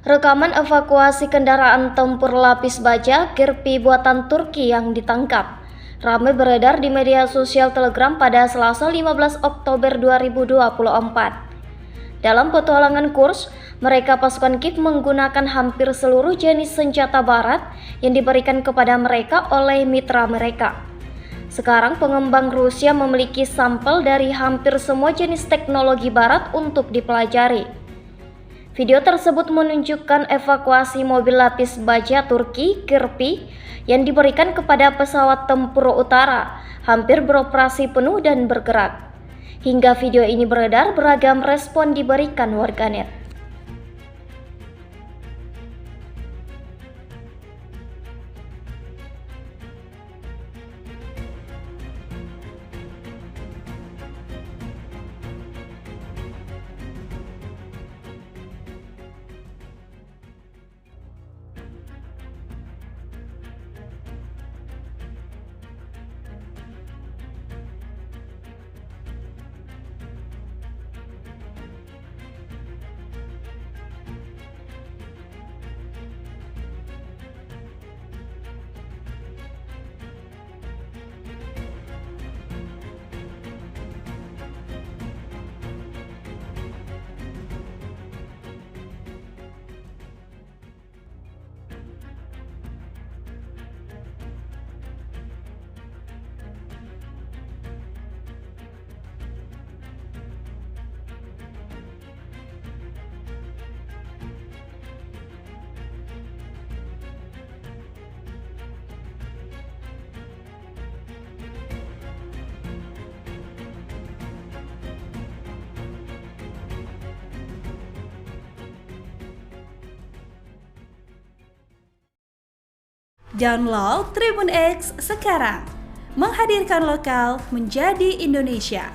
Rekaman evakuasi kendaraan tempur lapis baja Kirpi buatan Turki yang ditangkap ramai beredar di media sosial Telegram pada Selasa 15 Oktober 2024. Dalam petualangan kurs, mereka pasukan Kiev menggunakan hampir seluruh jenis senjata barat yang diberikan kepada mereka oleh mitra mereka. Sekarang pengembang Rusia memiliki sampel dari hampir semua jenis teknologi barat untuk dipelajari. Video tersebut menunjukkan evakuasi mobil lapis baja Turki Kirpi yang diberikan kepada pesawat tempur utara, hampir beroperasi penuh dan bergerak. Hingga video ini beredar, beragam respon diberikan warganet. Download Tribun X sekarang, menghadirkan lokal menjadi Indonesia.